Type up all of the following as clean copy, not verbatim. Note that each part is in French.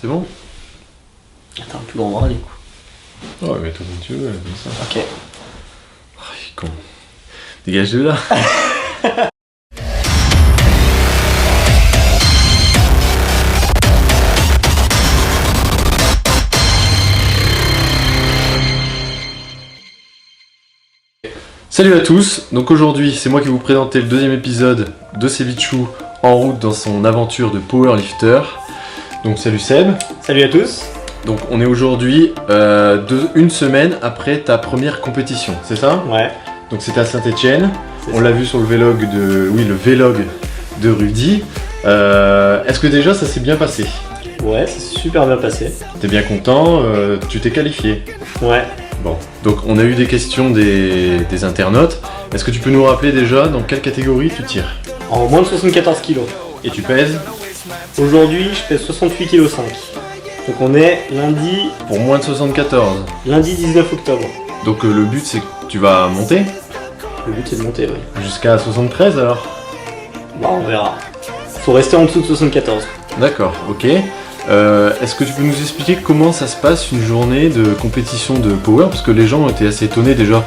C'est bon? Attends, un plus grand bras du coup. Ouais, mais toi comme tu veux, comme ça. Ok. Oh, il est con. Dégage de là. Salut à tous, donc aujourd'hui c'est moi qui vais vous présenter le deuxième épisode de Cevichou en route dans son aventure de powerlifter. Donc salut Seb. Salut à tous. Donc on est aujourd'hui une semaine après ta première compétition, c'est ça? Ouais. Donc c'était à Saint-Etienne, on l'a vu sur le vlog de Rudy. Est-ce que déjà ça s'est bien passé? Ouais, ça s'est super bien passé. T'es bien content, tu t'es qualifié? Ouais. Bon, donc on a eu des questions des internautes. Est-ce que tu peux nous rappeler déjà dans quelle catégorie tu tires? En moins de 74 kg. Et tu pèses? Aujourd'hui, je pèse 68,5 kg. Donc on est lundi... Pour moins de 74. Lundi 19 octobre. Donc le but c'est que tu vas monter? Le but c'est de monter, oui. Jusqu'à 73 alors? Bah on verra. Faut rester en dessous de 74. D'accord, ok. Est-ce que tu peux nous expliquer comment ça se passe une journée de compétition de power? Parce que les gens ont été assez étonnés déjà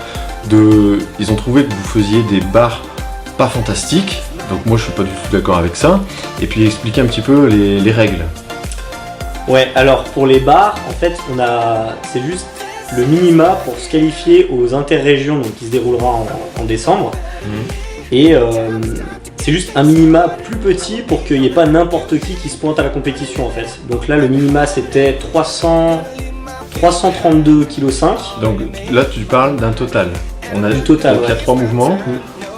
ils ont trouvé que vous faisiez des barres pas fantastiques. Donc moi je suis pas du tout d'accord avec ça. Et puis expliquer un petit peu les règles. Ouais, alors pour les barres, en fait, c'est juste le minima pour se qualifier aux interrégions, donc qui se déroulera en décembre. Et c'est juste un minima plus petit pour qu'il n'y ait pas n'importe qui se pointe à la compétition en fait. Donc là le minima c'était 332,5 kg. Donc là tu parles d'un total. On a du total, donc, il y a 3 mouvements.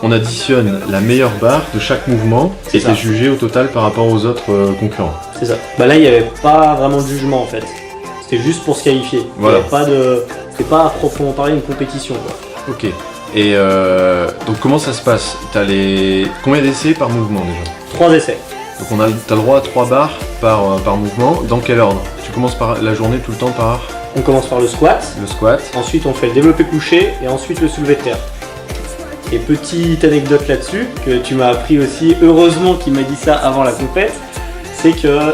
On additionne la meilleure barre de chaque mouvement et c'est jugé au total par rapport aux autres concurrents. C'est ça. Bah là il n'y avait pas vraiment de jugement en fait. C'était juste pour se qualifier. Voilà. C'était pas à proprement parler une compétition quoi. Ok. Et donc comment ça se passe? Combien d'essais par mouvement déjà? 3 essais. Donc t'as le droit à 3 barres par mouvement. Dans quel ordre? Tu commences par la journée tout le temps par... On commence par le squat. Le squat. Ensuite on fait le développé couché et ensuite le soulevé de terre. Et petite anecdote là-dessus, que tu m'as appris aussi, heureusement qu'il m'a dit ça avant la compète, c'est que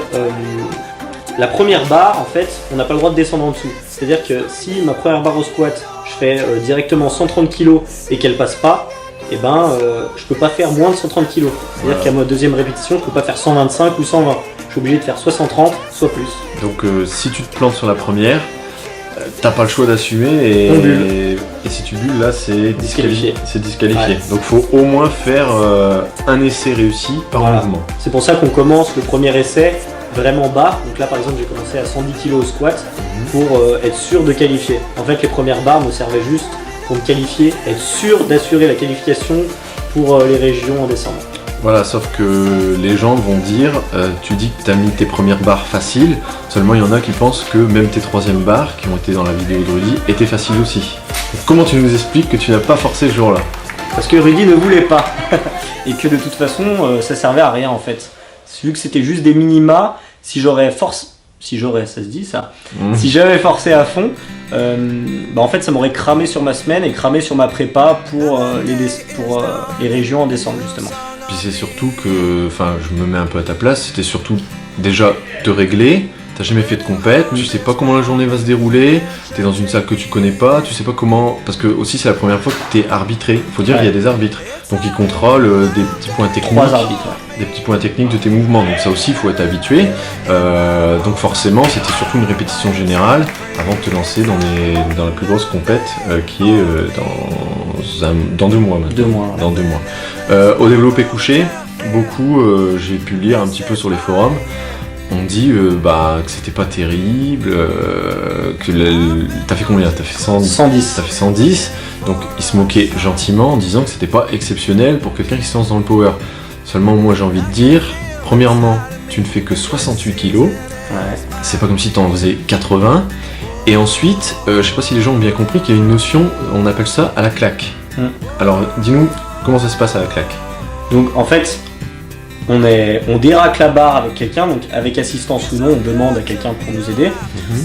la première barre, en fait, on n'a pas le droit de descendre en dessous. C'est-à-dire que si ma première barre au squat, je fais directement 130 kg et qu'elle passe pas, et je peux pas faire moins de 130 kg. C'est-à-dire qu'à ma deuxième répétition, je peux pas faire 125 ou 120. Je suis obligé de faire soit 130, soit plus. Donc si tu te plantes sur la première, t'as pas le choix d'assumer et si tu bulles là c'est disqualifié. C'est disqualifié. Ouais. Donc faut au moins faire un essai réussi par mouvement. C'est pour ça qu'on commence le premier essai vraiment bas. Donc là par exemple j'ai commencé à 110 kg au squat pour être sûr de qualifier. En fait les premières barres me servaient juste pour me qualifier, être sûr d'assurer la qualification pour les régions en décembre. Voilà, sauf que les gens vont dire, tu dis que tu as mis tes premières barres faciles, seulement il y en a qui pensent que même tes troisièmes barres, qui ont été dans la vidéo de Rudy, étaient faciles aussi. Donc, comment tu nous expliques que tu n'as pas forcé ce jour-là? Parce que Rudy ne voulait pas, et que de toute façon, ça servait à rien en fait. Vu que c'était juste des minima, si j'avais forcé à fond, en fait ça m'aurait cramé sur ma semaine et cramé sur ma prépa pour les régions en décembre justement. Puis c'est surtout que, enfin je me mets un peu à ta place, c'était surtout déjà te régler, t'as jamais fait de compète, tu sais pas comment la journée va se dérouler, t'es dans une salle que tu connais pas, tu sais pas comment, parce que aussi c'est la première fois que t'es arbitré, faut dire qu'il y a des arbitres, donc ils contrôlent des petits points techniques. 3 arbitres. Des petits points techniques de tes mouvements, donc ça aussi il faut être habitué, donc forcément c'était surtout une répétition générale avant de te lancer dans la plus grosse compète qui est dans 2 mois maintenant. 2 mois. Ouais. Dans 2 mois. Au développé couché, beaucoup, j'ai pu lire un petit peu sur les forums, on dit que c'était pas terrible, t'as fait combien? T'as fait 110. T'as fait 110, donc ils se moquaient gentiment en disant que c'était pas exceptionnel pour quelqu'un qui se lance dans le power. Seulement moi j'ai envie de dire, premièrement, tu ne fais que 68 kg, ouais. C'est pas comme si t'en faisais 80, et ensuite, je sais pas si les gens ont bien compris qu'il y a une notion, on appelle ça à la claque. Alors dis-nous, comment ça se passe à la claque? Donc en fait, on déraque la barre avec quelqu'un, donc avec assistance ou non, on demande à quelqu'un pour nous aider.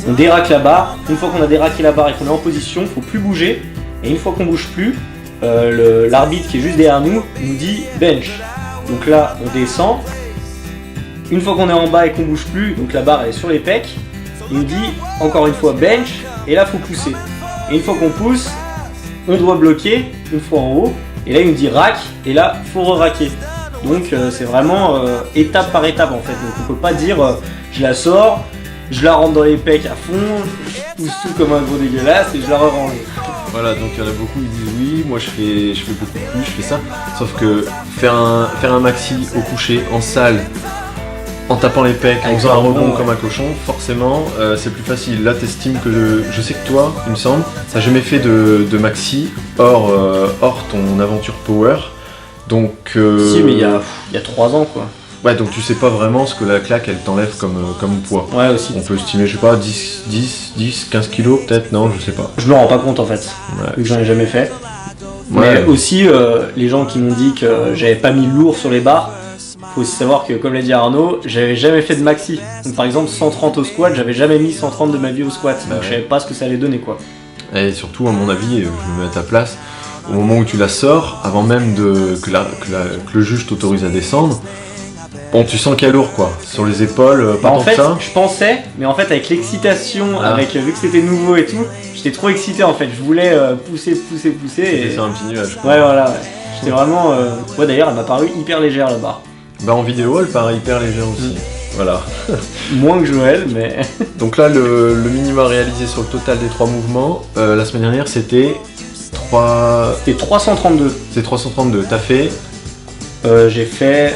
On déraque la barre, une fois qu'on a déraqué la barre et qu'on est en position, il ne faut plus bouger, et une fois qu'on bouge plus, l'arbitre qui est juste derrière nous dit bench. Donc là on descend, une fois qu'on est en bas et qu'on bouge plus, donc la barre elle est sur les pecs, il me dit encore une fois bench, et là faut pousser. Et une fois qu'on pousse, on doit bloquer, une fois en haut, et là il me dit rack, et là faut re-racker. Donc c'est vraiment étape par étape en fait, donc on peut pas dire je la sors, je la rentre dans les pecs à fond, je pousse tout comme un gros dégueulasse et je la re-range. Voilà, donc il y en a beaucoup qui disent oui, moi je fais beaucoup plus, je fais ça. Sauf que faire un maxi au coucher, en salle, en tapant les pecs, en faisant un rebond comme un cochon, forcément c'est plus facile. Là t'estimes que je sais que toi, il me semble, t'as jamais fait de maxi hors ton aventure power. Donc Si mais il y a 3 ans quoi. Ouais, donc tu sais pas vraiment ce que la claque elle t'enlève comme poids. Ouais aussi. On peut estimer, je sais pas, 10, 15 kilos peut-être, non, je sais pas. Je me rends pas compte en fait, vu que j'en ai jamais fait. Ouais. Mais aussi, les gens qui m'ont dit que j'avais pas mis lourd sur les barres, faut aussi savoir que, comme l'a dit Arnaud, j'avais jamais fait de maxi. Donc par exemple, 130 au squat, j'avais jamais mis 130 de ma vie au squat. Donc je savais pas ce que ça allait donner quoi. Et surtout, à mon avis, je me mets à ta place, au moment où tu la sors, avant même que le juge t'autorise à descendre, bon, tu sens qu'il y a lourd quoi, sur les épaules, pas En tant fait, que ça. je pensais, mais en fait avec l'excitation, vu que c'était nouveau et tout, j'étais trop excité en fait, je voulais pousser C'était et... sur un petit nuage. Ouais voilà, ouais. J'étais vraiment... Ouais d'ailleurs elle m'a paru hyper légère la barre. Bah en vidéo, elle paraît hyper légère aussi. Voilà. Moins que Joël, mais... Donc là, le minima réalisé sur le total des 3 mouvements, la semaine dernière, c'était 332. C'est 332. T'as fait J'ai fait...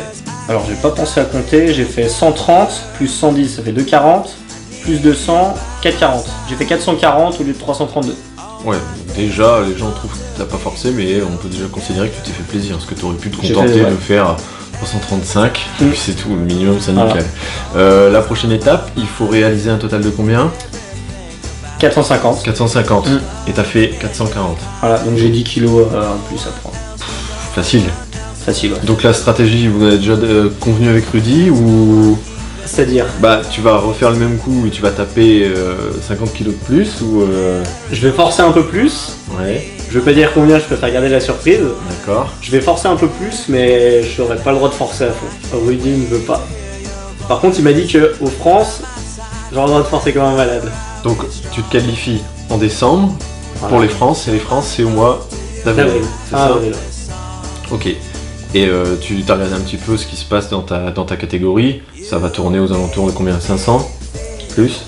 Alors j'ai pas pensé à compter, j'ai fait 130 plus 110, ça fait 240, plus 200, 440. J'ai fait 440 au lieu de 332. Ouais, déjà, les gens trouvent que t'as pas forcé, mais on peut déjà considérer que tu t'es fait plaisir, parce que t'aurais pu te J'ai contenter fait, ouais. de faire 335, et puis c'est tout, le minimum, c'est nickel. La prochaine étape, il faut réaliser un total de combien ? 450. 450. Et t'as fait 440. Voilà, donc j'ai 10 kilos en plus à prendre. Facile. Facile, ouais. Donc la stratégie, vous avez déjà convenu avec Rudy, ou... C'est-à-dire Bah, tu vas refaire le même coup et tu vas taper 50 kilos de plus, ou... Je vais forcer un peu plus. Ouais, Je vais pas dire combien, je préfère garder la surprise. d'accord. Je vais forcer un peu plus, mais je n'aurai pas le droit de forcer à fond. Rudy ne veut pas. Par contre, il m'a dit qu'au France, j'aurai le droit de forcer comme un malade. Donc, tu te qualifies en décembre Voilà. pour les France, et les France, c'est au mois d'avril. D'avril. C'est Ah, ça ? avril. Ok. Et tu t'as regardé un petit peu ce qui se passe dans ta catégorie. Ça va tourner aux alentours de combien ? 500 ? Plus ?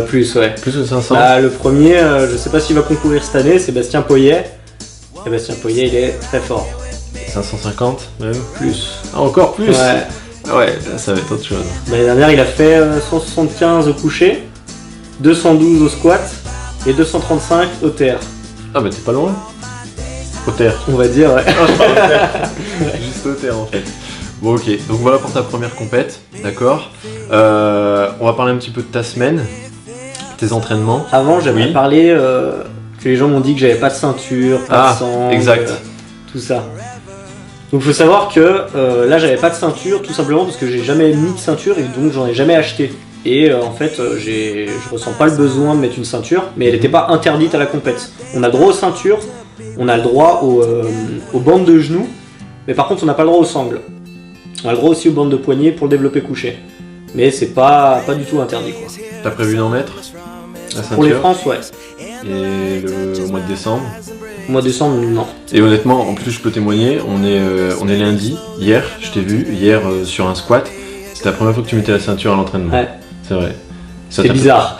Plus, ouais. Plus de 500 ? Bah, le premier, je sais pas s'il va concourir cette année, c'est Bastien Poyet. Et Bastien Poyet, il est très fort. 550 même ? Plus. Ah, encore plus ? Ouais. Ah ouais, là, ça va être autre chose. L'année dernière, il a fait 175 au coucher, 212 au squat et 235 au terre. Ah bah t'es pas loin. Au terre. On va dire, ouais. Juste au terre en fait. Bon ok, donc voilà pour ta première compète, d'accord. On va parler un petit peu de ta semaine, tes entraînements. Avant, j'avais Oui. parlé que les gens m'ont dit que j'avais pas de ceinture, pas de sang, exact. tout ça. Donc faut savoir que là, j'avais pas de ceinture tout simplement parce que j'ai jamais mis de ceinture et donc j'en ai jamais acheté. Et en fait, je ressens pas le besoin de mettre une ceinture, mais elle n'était pas interdite à la compète. On a le droit aux ceintures, on a le droit aux bandes de genoux, mais par contre, on n'a pas le droit aux sangles. On a le droit aussi aux bandes de poignets pour le développer couché. Mais c'est pas du tout interdit, quoi. T'as prévu d'en mettre la ceinture? Pour les France, ouais. Et au mois de décembre. Au mois de décembre, non. Et honnêtement, en plus je peux témoigner, on est lundi, hier, je t'ai vu, hier sur un squat, c'était la première fois que tu mettais la ceinture à l'entraînement. Ouais. C'est vrai. Ça C'est t'a bizarre.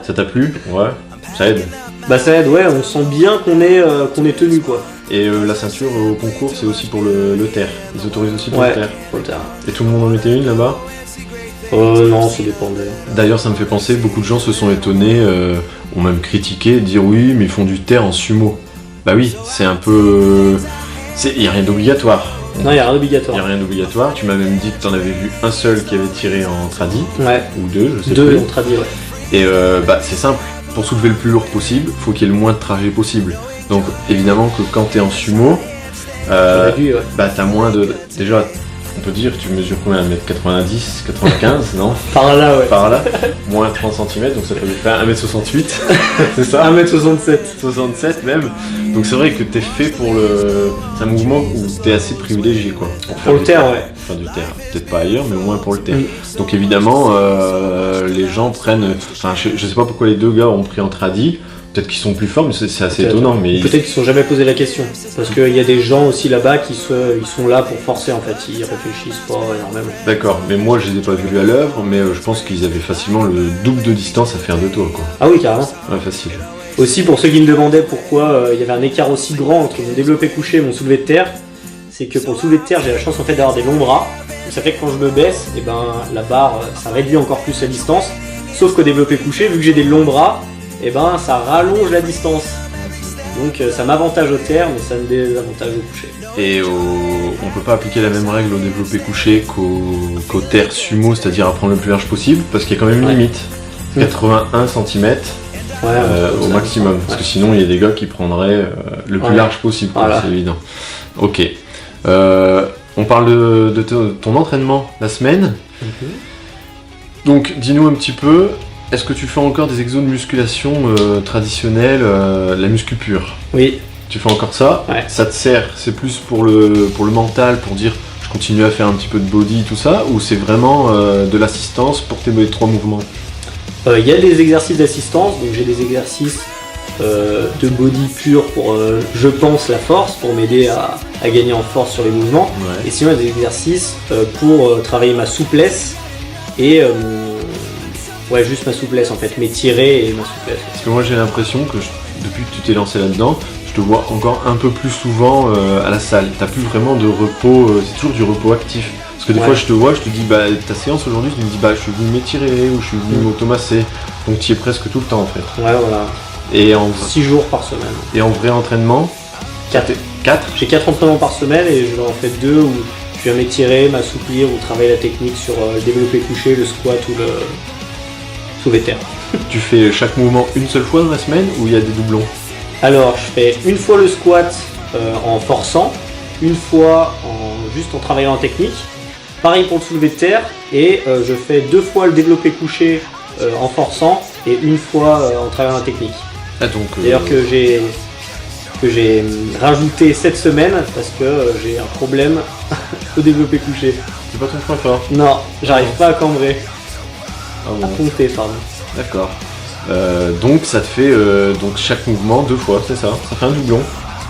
Ça t'a plu? Ouais. Ça aide. Bah ça aide, ouais, on sent bien qu'on est tenu, quoi. Et la ceinture au concours, c'est aussi pour le terre. Ils autorisent aussi pour Ouais, le terre. pour le terrain. Et tout le monde en mettait une là-bas? Non, ça dépendait. D'ailleurs, ça me fait penser, beaucoup de gens se sont étonnés, ont même critiqué, dire oui, mais ils font du terre en sumo. Bah oui, c'est un peu... Il n'y a rien d'obligatoire. Non, il n'y a rien Il n'y d'obligatoire. a rien d'obligatoire. Tu m'as même dit que tu en avais vu un seul qui avait tiré en tradi, Ouais, ou deux, je sais deux, plus. on traduit, ouais. Et bah c'est simple, pour soulever le plus lourd possible, faut qu'il y ait le moins de trajet possible. Donc évidemment que quand t'es en sumo, Réduit, ouais. bah t'as moins de... Déjà, On peut dire, tu mesures combien, 1m90, 95, non? Par là, ouais. Par là, moins 30 cm, donc ça peut faire 1m68, c'est ça? 1m67. 67 même. Donc c'est vrai que t'es fait pour le... C'est un mouvement où t'es assez privilégié, quoi. Pour le terre, ouais. Enfin du terre, peut-être pas ailleurs, mais au moins pour le terre. Donc évidemment, les gens prennent... Enfin, je sais pas pourquoi les deux gars ont pris en tradi. Peut-être qu'ils sont plus forts, mais c'est assez étonnant. Mais... Peut-être qu'ils ne se sont jamais posé la question. Parce qu'il y a des gens aussi là-bas qui ils sont là pour forcer en fait. Ils réfléchissent pas énormément. D'accord, mais moi je les ai pas vus à l'œuvre, mais je pense qu'ils avaient facilement le double de distance à faire de toi, quoi. Ah oui, carrément. Ouais, facile. Aussi, pour ceux qui me demandaient pourquoi il y avait un écart aussi grand entre mon développé couché et mon soulevé de terre, c'est que pour le soulevé de terre, j'ai la chance en fait d'avoir des longs bras. Ça fait que quand je me baisse, et ben, la barre, ça réduit encore plus la distance. Sauf qu'au développé couché, vu que j'ai des longs bras, et ben ça rallonge la distance. Donc ça m'avantage au terre, mais ça me désavantage au couché. Et on peut pas appliquer la même règle au développé couché qu'au terre sumo, c'est-à-dire à prendre le plus large possible, parce qu'il y a quand même une limite. 81 cm au maximum, parce que sinon il y a des gars qui prendraient le plus large possible, voilà. C'est évident. Ok. On parle de ton entraînement la semaine. Donc dis-nous un petit peu, est-ce que tu fais encore des exos de musculation traditionnels, la muscu pure? Oui. Tu fais encore ça? Ouais. Ça te sert, c'est plus pour le mental, pour dire je continue à faire un petit peu de body, tout ça, ou c'est vraiment de l'assistance pour tes 3 mouvements? Il y a des exercices d'assistance, donc j'ai des exercices de body pur pour, je pense, la force, pour m'aider à gagner en force sur les mouvements. Ouais. Et sinon, il y a des exercices pour travailler ma souplesse et ouais, juste ma souplesse en fait, m'étirer et ma souplesse. Parce que moi j'ai l'impression que depuis que tu t'es lancé là-dedans, je te vois encore un peu plus souvent à la salle. T'as plus vraiment de repos, c'est toujours du repos actif. Parce que des fois je te vois, je te dis bah ta séance aujourd'hui, je me dis bah je suis venu m'étirer ou je suis venu m'automasser. Donc tu y es presque tout le temps en fait. Ouais voilà. Et 6 jours par semaine. Et en vrai entraînement 4. J'ai 4 entraînements par semaine et je vais en faire 2 où je viens m'étirer, m'assouplir ou travailler la technique sur le développé couché, le squat ou le soulevé de terre. Tu fais chaque mouvement une seule fois dans la semaine ou il y a des doublons? Alors je fais une fois le squat en forçant, une fois juste en travaillant en technique. Pareil pour le soulevé de terre et je fais 2 fois le développé couché en forçant et une fois en travaillant en technique. Ah, donc, d'ailleurs que j'ai rajouté cette semaine parce que j'ai un problème au développé couché. C'est pas ton point fort? Non, j'arrive pas à cambrer. Ah bon. À compter, pardon. D'accord. Donc ça te fait donc chaque mouvement 2 fois, c'est ça? Ça fait un doublon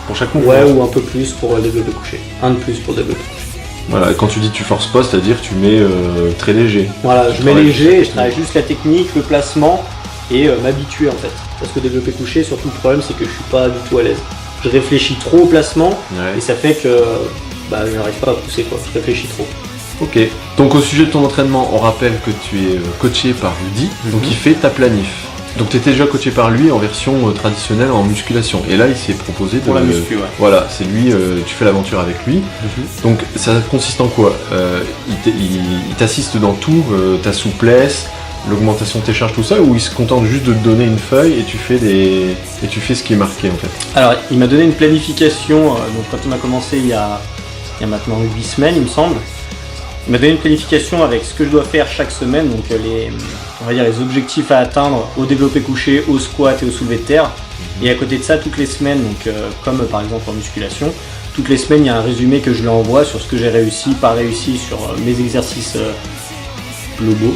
pour chaque mouvement? Ouais, ou un peu plus pour le développé couché. Un de plus pour le développé couché. Voilà, et quand tu dis tu forces pas, c'est-à-dire tu mets très léger. Voilà, je mets léger et je travaille juste la technique, le placement et m'habituer en fait. Parce que développé couché, surtout le problème c'est que je suis pas du tout à l'aise. Je réfléchis trop au placement et ça fait que je n'arrive pas à pousser quoi, je réfléchis trop. Ok, donc au sujet de ton entraînement, on rappelle que tu es coaché par Rudy, donc il fait ta planif. Donc tu étais déjà coaché par lui en version traditionnelle en musculation. Et là il s'est proposé de... Pour la muscu, ouais. Voilà, c'est lui, tu fais l'aventure avec lui. Donc ça consiste en quoi? Il t'assiste dans tout, ta souplesse, l'augmentation de tes charges, tout ça, ou il se contente juste de te donner une feuille et tu fais ce qui est marqué en fait? Alors il m'a donné une planification, donc quand on a commencé il y a maintenant 8 semaines il me semble. Il m'a donné une planification avec ce que je dois faire chaque semaine, donc les objectifs à atteindre au développé couché, au squat et au soulevé de terre. Et à côté de ça, toutes les semaines, donc comme par exemple en musculation, toutes les semaines il y a un résumé que je lui envoie sur ce que j'ai réussi, pas réussi, sur mes exercices globaux,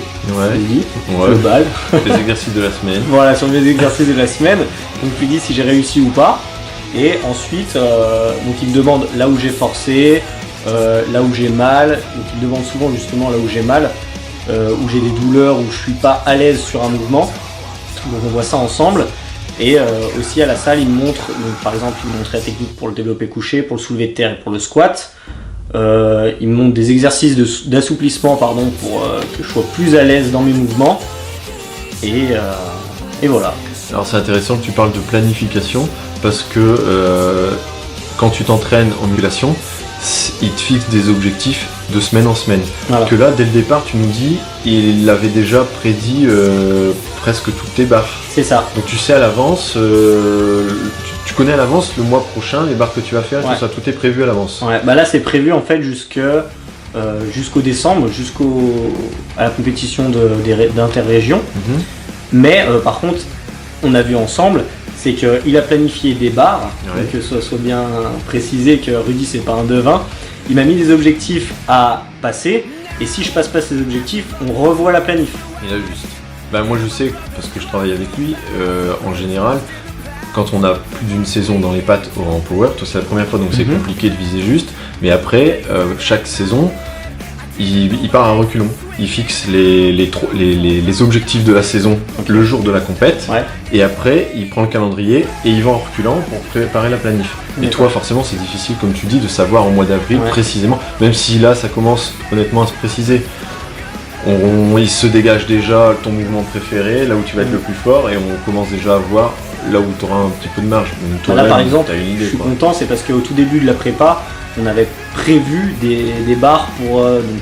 global. Les exercices de la semaine. Voilà, sur mes exercices de la semaine. Donc je lui dis si j'ai réussi ou pas. Et ensuite, donc il me demande là où j'ai forcé, là où j'ai mal, donc il demande souvent justement là où j'ai mal, où j'ai des douleurs, où je suis pas à l'aise sur un mouvement, donc on voit ça ensemble. Et aussi à la salle il me montre, donc par exemple il me montre la technique pour le développé couché, pour le soulevé de terre et pour le squat. Il me montre des exercices d'assouplissement pour que je sois plus à l'aise dans mes mouvements. Et voilà. Alors c'est intéressant que tu parles de planification parce que quand tu t'entraînes en musculation, il te fixe des objectifs de semaine en semaine. Voilà. Que là, dès le départ, tu nous dis, il avait déjà prédit presque toutes tes barres. C'est ça. Donc tu sais à l'avance, tu connais à l'avance le mois prochain, les barres que tu vas faire, tout ça, tout est prévu à l'avance. Ouais, bah là c'est prévu en fait jusque jusqu'au décembre, à la compétition d'interrégion. Mais par contre, on a vu ensemble, c'est qu'il a planifié des barres, donc que ce soit bien précisé que Rudy c'est pas un devin. Il m'a mis des objectifs à passer, et si je passe pas ces objectifs, on revoit la planif. Il a juste. Bah moi je sais, parce que je travaille avec lui, en général, quand on a plus d'une saison dans les pattes en power, toi c'est la première fois donc c'est compliqué de viser juste, mais après, chaque saison, il part à reculons. Il fixe les objectifs de la saison le jour de la compète, et après il prend le calendrier et il va en reculant pour préparer la planif. Et toi forcément c'est difficile comme tu dis de savoir au mois d'avril précisément, même si là ça commence honnêtement à se préciser. Il se dégage déjà ton mouvement préféré, là où tu vas être le plus fort, et on commence déjà à voir là où tu auras un petit peu de marge. Donc, toi, là par exemple, je suis content, c'est parce qu'au tout début de la prépa, on avait prévu des barres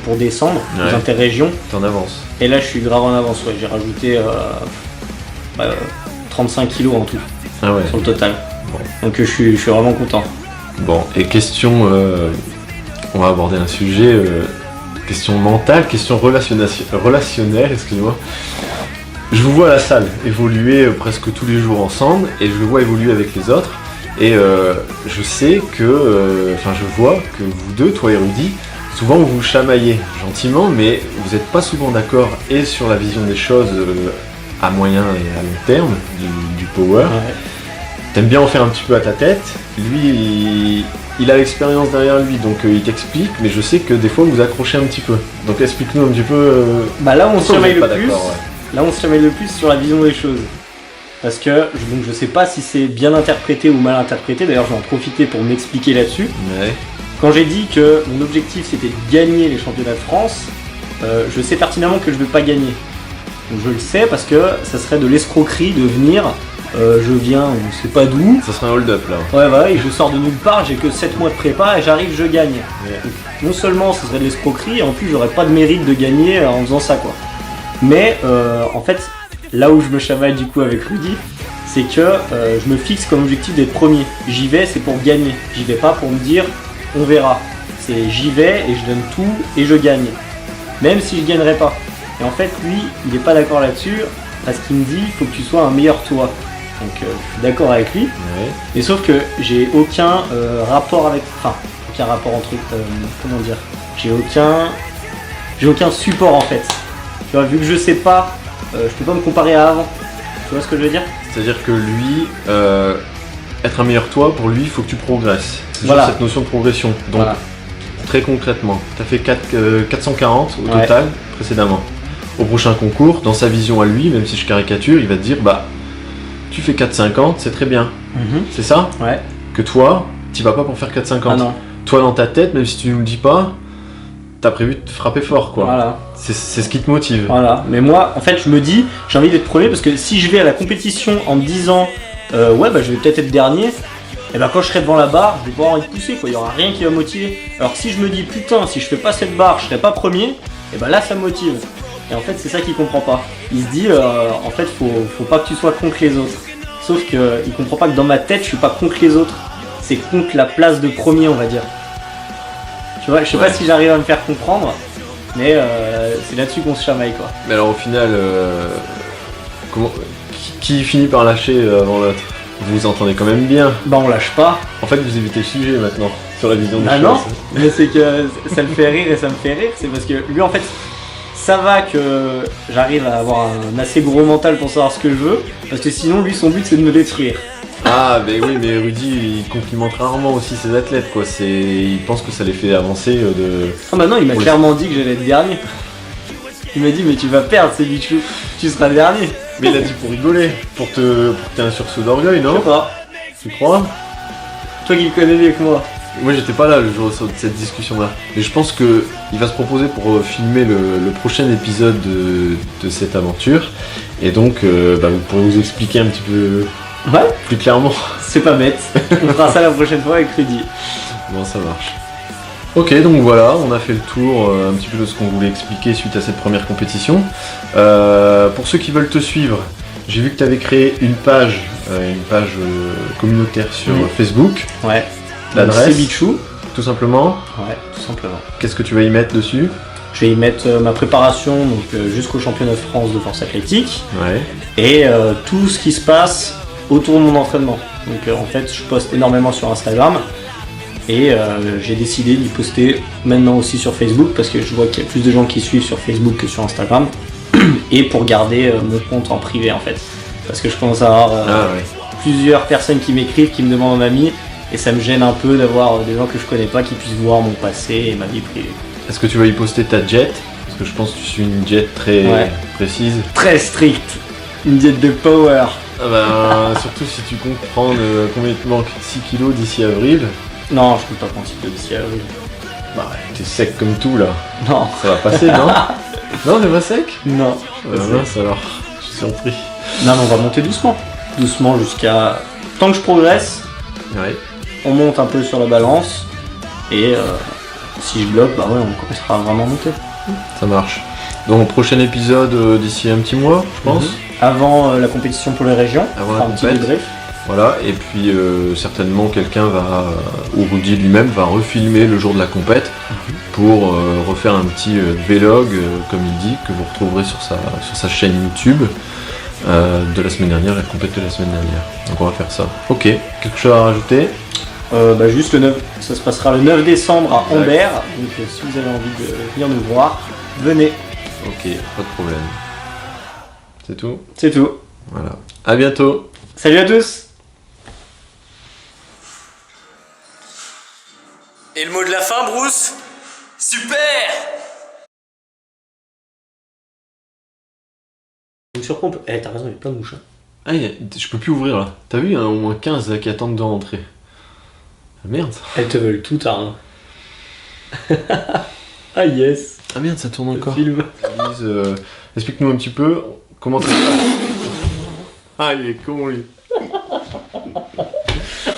pour descendre, aux interrégions. T'es en avance. Et là je suis grave en avance, j'ai rajouté 35 kilos en tout, sur le total. Bon. Donc je suis vraiment content. Bon, et question, on va aborder un sujet, question mentale, question relationnelle, excusez-moi. Je vous vois à la salle évoluer presque tous les jours ensemble, et je vous vois évoluer avec les autres. Et je sais que, je vois que vous deux, toi et Rudy, souvent vous vous chamaillez gentiment, mais vous n'êtes pas souvent d'accord et sur la vision des choses à moyen et à long terme du power. T'aimes bien en faire un petit peu à ta tête. Lui, il a l'expérience derrière lui, donc il t'explique, mais je sais que des fois vous accrochez un petit peu. Donc explique-nous un petit peu. Là on se chamaille le plus. Là on se chamaille le plus sur la vision des choses. Parce que je sais pas si c'est bien interprété ou mal interprété, d'ailleurs je vais en profiter pour m'expliquer là-dessus. Quand j'ai dit que mon objectif c'était de gagner les championnats de France, je sais pertinemment que je ne vais pas gagner. Donc je le sais parce que ça serait de l'escroquerie de venir, je viens on sait pas d'où. Ça serait un hold-up là. Ouais voilà, et je sors de nulle part, j'ai que 7 mois de prépa et j'arrive, je gagne. Donc, non seulement ça serait de l'escroquerie, et en plus j'aurais pas de mérite de gagner en faisant ça quoi. Mais en fait, là où je me chamaille du coup avec Rudy, c'est que je me fixe comme objectif d'être premier. J'y vais, c'est pour gagner. J'y vais pas pour me dire on verra. C'est j'y vais et je donne tout et je gagne. Même si je gagnerai pas. Et en fait, lui, il n'est pas d'accord là-dessus parce qu'il me dit il faut que tu sois un meilleur toi. Donc je suis d'accord avec lui. Et sauf que j'ai aucun rapport avec. Enfin, aucun rapport entre. Comment dire, j'ai aucun support en fait. Tu vois, vu que je sais pas. Je peux pas me comparer à avant. Tu vois ce que je veux dire? C'est-à-dire que lui, être un meilleur toi, pour lui, il faut que tu progresses. C'est voilà. Juste cette notion de progression. Donc, très concrètement, tu as fait 440 au total précédemment. Au prochain concours, dans sa vision à lui, même si je caricature, il va te dire tu fais 450, c'est très bien. C'est ça? Ouais. Que toi, tu vas pas pour faire 450. Ah non. Toi, dans ta tête, même si tu nous le dis pas, t'as prévu de te frapper fort quoi. Voilà. C'est ce qui te motive. Voilà. Mais moi, en fait, je me dis, j'ai envie d'être premier parce que si je vais à la compétition en me disant, je vais peut-être être dernier, et quand je serai devant la barre, je vais pas avoir envie de pousser quoi. Il y aura rien qui va me motiver. Alors que si je me dis, putain, si je fais pas cette barre, je serai pas premier, et là, ça me motive. Et en fait, c'est ça qu'il comprend pas. Il se dit, en fait, faut pas que tu sois contre les autres. Sauf que il comprend pas que dans ma tête, je suis pas contre les autres. C'est contre la place de premier, on va dire. Tu vois, je sais pas si j'arrive à me faire comprendre, mais c'est là-dessus qu'on se chamaille quoi. Mais alors au final, qui finit par lâcher avant l'autre? Vous vous entendez quand même bien. On lâche pas. En fait, vous évitez le sujet maintenant sur la vision des choses. Non, mais c'est que ça me fait rire et ça me fait rire, c'est parce que lui en fait, ça va que j'arrive à avoir un assez gros mental pour savoir ce que je veux, parce que sinon lui son but c'est de me détruire. Ah mais oui, mais Rudy il complimente rarement aussi ses athlètes quoi, il pense que ça les fait avancer de... Ah bah non, il m'a clairement dit que j'allais être dernier. Il m'a dit mais tu vas perdre, c'est dit tu seras dernier. Mais il a dit pour rigoler, pour que t'aies un sursaut d'orgueil, non? Je sais pas. Tu crois? Toi qui le connais mieux que moi. Moi j'étais pas là le jour de cette discussion là, mais je pense que il va se proposer pour filmer le prochain épisode de cette aventure, et donc vous pourrez vous expliquer un petit peu plus clairement. C'est pas bête, on fera ça la prochaine fois avec Rudy. Bon, ça marche. Ok, donc voilà, on a fait le tour un petit peu de ce qu'on voulait expliquer suite à cette première compétition. Pour ceux qui veulent te suivre, j'ai vu que tu avais créé une page communautaire sur Facebook. Ouais. L'adresse C'est Bichou. tout simplement. Ouais, tout simplement. Qu'est-ce que tu vas y mettre dessus? Je vais y mettre ma préparation donc jusqu'au championnat de France de force athlétique Ouais. et tout ce qui se passe autour de mon entraînement. Donc en fait, je poste énormément sur Instagram et j'ai décidé d'y poster maintenant aussi sur Facebook parce que je vois qu'il y a plus de gens qui suivent sur Facebook que sur Instagram et pour garder mon compte en privé en fait. Parce que je commence à avoir plusieurs personnes qui m'écrivent, qui me demandent en ami et ça me gêne un peu d'avoir des gens que je connais pas qui puissent voir mon passé et ma vie privée. Est-ce que tu vas y poster ta jet? Parce que je pense que tu suis une jet très précise. Très strict, une diète de power. Ah bah, surtout si tu comptes prendre combien il te manque 6 kilos d'ici avril. Non, je compte pas prendre 6 kilos d'ici avril. Bah, t'es sec comme tout là. Non. Ça va passer, non? Non, t'es pas sec? Non. Mince alors, je suis surpris. Non, mais on va monter doucement. Doucement jusqu'à... Tant que je progresse, on monte un peu sur la balance et si je bloque, bah ouais, on commencera à vraiment monter. Ça marche. Donc prochain épisode d'ici un petit mois, je pense. Avant la compétition pour les régions, avant un la petit compète. débrief. Voilà, et puis certainement quelqu'un va, ou Rudy lui-même, va refilmer le jour de la compète pour refaire un petit vlog, comme il dit, que vous retrouverez sur sa chaîne YouTube de la semaine dernière, la compète de la semaine dernière. Donc on va faire ça. Ok, quelque chose à rajouter? Bah juste le 9, ça se passera le 9 décembre à Ambert, donc si vous avez envie de venir nous voir, venez. Ok, pas de problème. C'est tout? C'est tout. Voilà. À bientôt. Salut à tous. Et le mot de la fin, Bruce? Super! Une surpompe. Eh, t'as raison, il y a plein de mouches. Ah, je peux plus ouvrir là. T'as vu, il y en a au moins 15 là, qui attendent de rentrer. Ah, merde. Elles te veulent tout, hein. Ah yes. Ah merde, ça tourne encore. Film. Lise, explique-nous un petit peu comment ça se passe. Ah, il est con lui.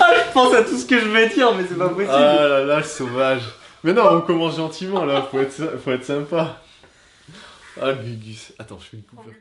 Ah, je pense à tout ce que je vais dire, mais c'est pas possible. Ah là là, sauvage. Mais non, on commence gentiment là, faut être sympa. Ah, Gugus. Attends, je fais une coupure.